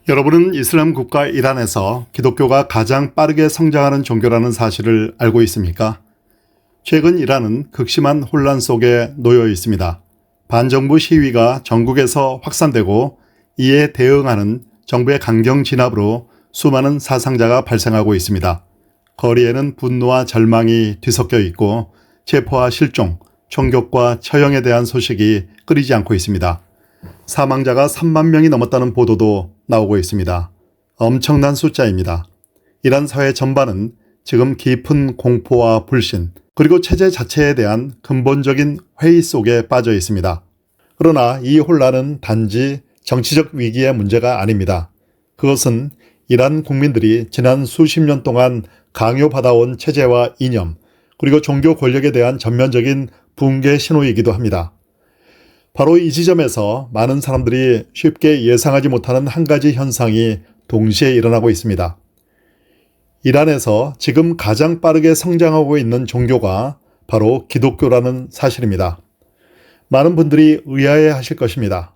여러분은 이슬람 국가 이란에서 기독교가 가장 빠르게 성장하는 종교라는 사실을 알고 있습니까? 최근 이란은 극심한 혼란 속에 놓여 있습니다. 반정부 시위가 전국에서 확산되고 이에 대응하는 정부의 강경 진압으로 수많은 사상자가 발생하고 있습니다. 거리에는 분노와 절망이 뒤섞여 있고 체포와 실종, 총격과 처형에 대한 소식이 끊이지 않고 있습니다. 사망자가 3만 명이 넘었다는 보도도 나오고 있습니다. 엄청난 숫자입니다. 이란 사회 전반은 지금 깊은 공포와 불신, 그리고 체제 자체에 대한 근본적인 회의 속에 빠져 있습니다. 그러나 이 혼란은 단지 정치적 위기의 문제가 아닙니다. 그것은 이란 국민들이 지난 수십 년 동안 강요받아온 체제와 이념, 그리고 종교 권력에 대한 전면적인 붕괴 신호이기도 합니다. 바로 이 지점에서 많은 사람들이 쉽게 예상하지 못하는 한 가지 현상이 동시에 일어나고 있습니다. 이란에서 지금 가장 빠르게 성장하고 있는 종교가 바로 기독교라는 사실입니다. 많은 분들이 의아해 하실 것입니다.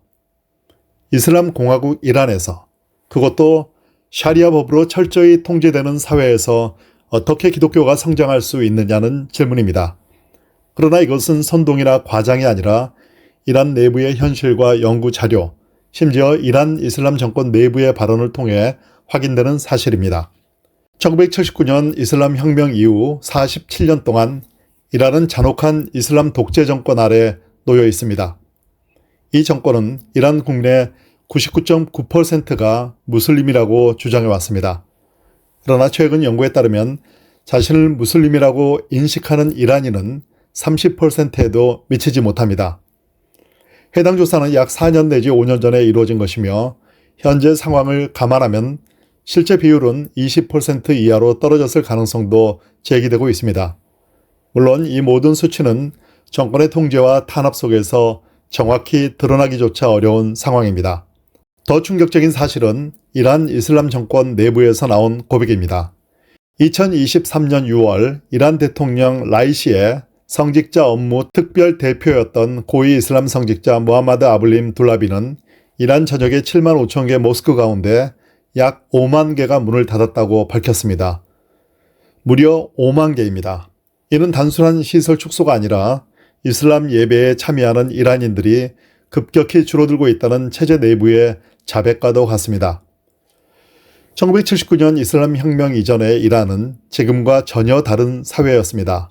이슬람 공화국 이란에서, 그것도 샤리아 법으로 철저히 통제되는 사회에서 어떻게 기독교가 성장할 수 있느냐는 질문입니다. 그러나 이것은 선동이나 과장이 아니라 이란 내부의 현실과 연구 자료, 심지어 이란 이슬람 정권 내부의 발언을 통해 확인되는 사실입니다. 1979년 이슬람 혁명 이후 47년 동안 이란은 잔혹한 이슬람 독재 정권 아래 놓여 있습니다. 이 정권은 이란 국민의 99.9%가 무슬림이라고 주장해 왔습니다. 그러나 최근 연구에 따르면 자신을 무슬림이라고 인식하는 이란인은 30%에도 미치지 못합니다. 해당 조사는 약 4년 내지 5년 전에 이루어진 것이며 현재 상황을 감안하면 실제 비율은 20% 이하로 떨어졌을 가능성도 제기되고 있습니다. 물론 이 모든 수치는 정권의 통제와 탄압 속에서 정확히 드러나기조차 어려운 상황입니다. 더 충격적인 사실은 이란 이슬람 정권 내부에서 나온 고백입니다. 2023년 6월 이란 대통령 라이시의 성직자 업무 특별 대표였던 고위 이슬람 성직자 무함마드 아블림 둘라비는 이란 전역의 7만 5천 개 모스크 가운데 약 5만 개가 문을 닫았다고 밝혔습니다. 무려 5만 개입니다. 이는 단순한 시설 축소가 아니라 이슬람 예배에 참여하는 이란인들이 급격히 줄어들고 있다는 체제 내부의 자백과도 같습니다. 1979년 이슬람 혁명 이전의 이란은 지금과 전혀 다른 사회였습니다.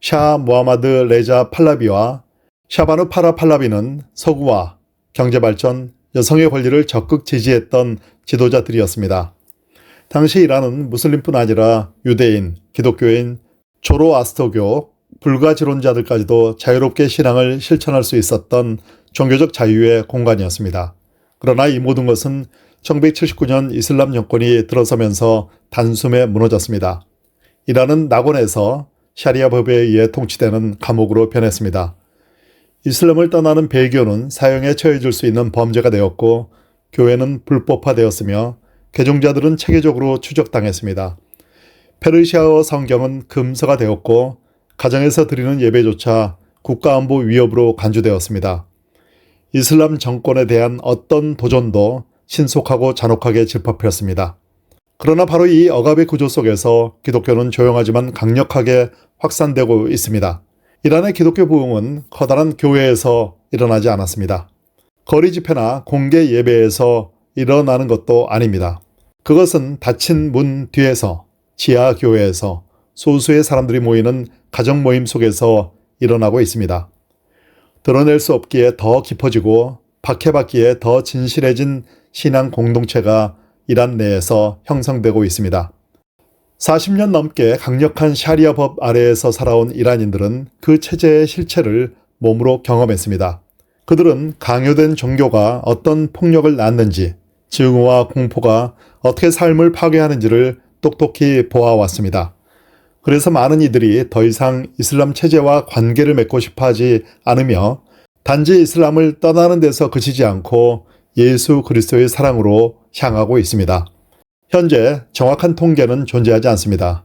샤 무하마드 레자 팔라비와 샤바누 파라 팔라비는 서구화, 경제발전, 여성의 권리를 적극 지지했던 지도자들이었습니다. 당시 이란은 무슬림뿐 아니라 유대인, 기독교인, 조로아스터교, 불가지론자들까지도 자유롭게 신앙을 실천할 수 있었던 종교적 자유의 공간이었습니다. 그러나 이 모든 것은 1979년 이슬람 정권이 들어서면서 단숨에 무너졌습니다. 이란은 낙원에서 샤리아 법에 의해 통치되는 감옥으로 변했습니다. 이슬람을 떠나는 배교는 사형에 처해질 수 있는 범죄가 되었고 교회는 불법화되었으며 개종자들은 체계적으로 추적당했습니다. 페르시아어 성경은 금서가 되었고 가정에서 드리는 예배조차 국가안보 위협으로 간주되었습니다. 이슬람 정권에 대한 어떤 도전도 신속하고 잔혹하게 질법했습니다. 그러나 바로 이 억압의 구조 속에서 기독교는 조용하지만 강력하게 확산되고 있습니다. 이란의 기독교 부흥은 커다란 교회에서 일어나지 않았습니다. 거리 집회나 공개 예배에서 일어나는 것도 아닙니다. 그것은 닫힌 문 뒤에서, 지하 교회에서, 소수의 사람들이 모이는 가정 모임 속에서 일어나고 있습니다. 드러낼 수 없기에 더 깊어지고 박해받기에 더 진실해진 신앙 공동체가 이란 내에서 형성되고 있습니다. 40년 넘게 강력한 샤리아 법 아래에서 살아온 이란인들은 그 체제의 실체를 몸으로 경험했습니다. 그들은 강요된 종교가 어떤 폭력을 낳았는지, 증오와 공포가 어떻게 삶을 파괴하는지를 똑똑히 보아왔습니다. 그래서 많은 이들이 더 이상 이슬람 체제와 관계를 맺고 싶어 하지 않으며 단지 이슬람을 떠나는 데서 그치지 않고 예수 그리스도의 사랑으로 향하고 있습니다. 현재 정확한 통계는 존재하지 않습니다.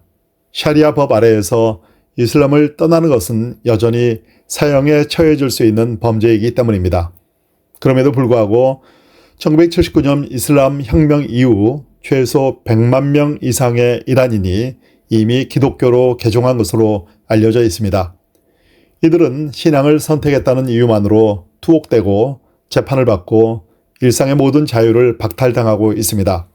샤리아 법 아래에서 이슬람을 떠나는 것은 여전히 사형에 처해질 수 있는 범죄이기 때문입니다. 그럼에도 불구하고 1979년 이슬람 혁명 이후 최소 100만 명 이상의 이란인이 이미 기독교로 개종한 것으로 알려져 있습니다. 이들은 신앙을 선택했다는 이유만으로 투옥되고 재판을 받고 일상의 모든 자유를 박탈당하고 있습니다.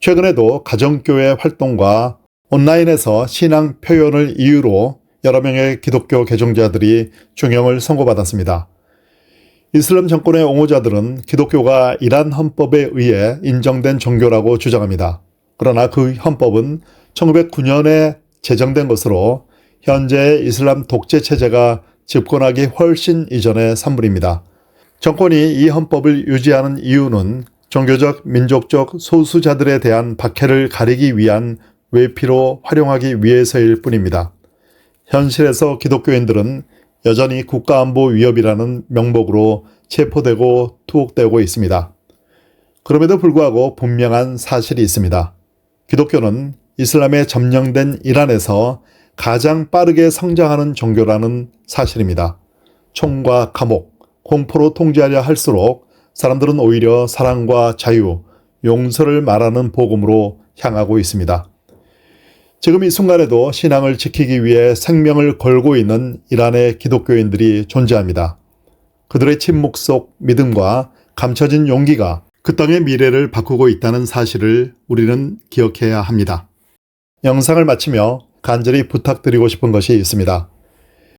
최근에도 가정교회 활동과 온라인에서 신앙 표현을 이유로 여러 명의 기독교 개종자들이 중형을 선고받았습니다. 이슬람 정권의 옹호자들은 기독교가 이란 헌법에 의해 인정된 종교라고 주장합니다. 그러나 그 헌법은 1909년에 제정된 것으로 현재의 이슬람 독재 체제가 집권하기 훨씬 이전의 산물입니다. 정권이 이 헌법을 유지하는 이유는 종교적, 민족적 소수자들에 대한 박해를 가리기 위한 외피로 활용하기 위해서일 뿐입니다. 현실에서 기독교인들은 여전히 국가안보 위협이라는 명목으로 체포되고 투옥되고 있습니다. 그럼에도 불구하고 분명한 사실이 있습니다. 기독교는 이슬람에 점령된 이란에서 가장 빠르게 성장하는 종교라는 사실입니다. 총과 감옥, 공포로 통제하려 할수록 사람들은 오히려 사랑과 자유, 용서를 말하는 복음으로 향하고 있습니다. 지금 이 순간에도 신앙을 지키기 위해 생명을 걸고 있는 이란의 기독교인들이 존재합니다. 그들의 침묵 속 믿음과 감춰진 용기가 그 땅의 미래를 바꾸고 있다는 사실을 우리는 기억해야 합니다. 영상을 마치며 간절히 부탁드리고 싶은 것이 있습니다.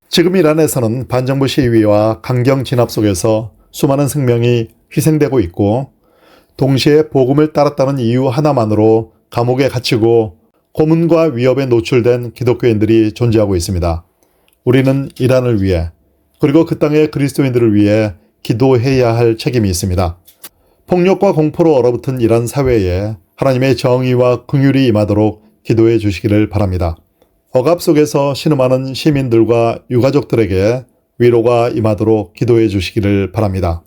지금 이란에서는 반정부 시위와 강경 진압 속에서 수많은 생명이 희생되고 있고 동시에 복음을 따랐다는 이유 하나만으로 감옥에 갇히고 고문과 위협에 노출된 기독교인들이 존재하고 있습니다. 우리는 이란을 위해 그리고 그 땅의 그리스도인들을 위해 기도해야 할 책임이 있습니다. 폭력과 공포로 얼어붙은 이란 사회에 하나님의 정의와 긍휼이 임하도록 기도해 주시기를 바랍니다. 억압 속에서 신음하는 시민들과 유가족들에게 위로가 임하도록 기도해 주시기를 바랍니다.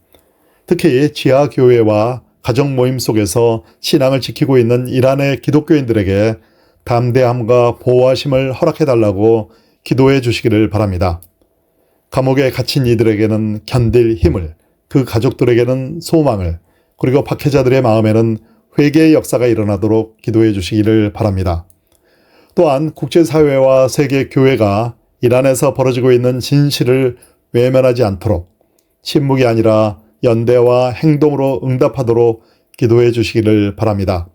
특히 지하교회와 가정 모임 속에서 신앙을 지키고 있는 이란의 기독교인들에게 담대함과 보호하심을 허락해달라고 기도해 주시기를 바랍니다. 감옥에 갇힌 이들에게는 견딜 힘을, 그 가족들에게는 소망을, 그리고 박해자들의 마음에는 회개의 역사가 일어나도록 기도해 주시기를 바랍니다. 또한 국제사회와 세계교회가 이란에서 벌어지고 있는 진실을 외면하지 않도록 침묵이 아니라 연대와 행동으로 응답하도록 기도해 주시기를 바랍니다.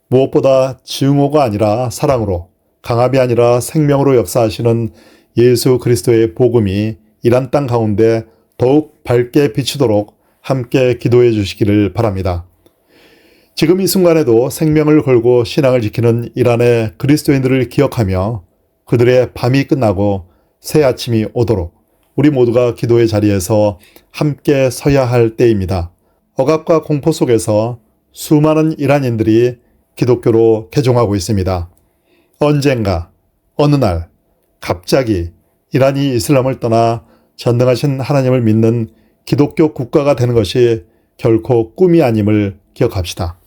무엇보다 증오가 아니라 사랑으로, 강압이 아니라 생명으로 역사하시는 예수 그리스도의 복음이 이란 땅 가운데 더욱 밝게 비추도록 함께 기도해 주시기를 바랍니다. 지금 이 순간에도 생명을 걸고 신앙을 지키는 이란의 그리스도인들을 기억하며 그들의 밤이 끝나고 새 아침이 오도록 우리 모두가 기도의 자리에서 함께 서야 할 때입니다. 억압과 공포 속에서 수많은 이란인들이 기독교로 개종하고 있습니다. 언젠가 어느 날 갑자기 이란이 이슬람을 떠나 전능하신 하나님을 믿는 기독교 국가가 되는 것이 결코 꿈이 아님을 기억합시다.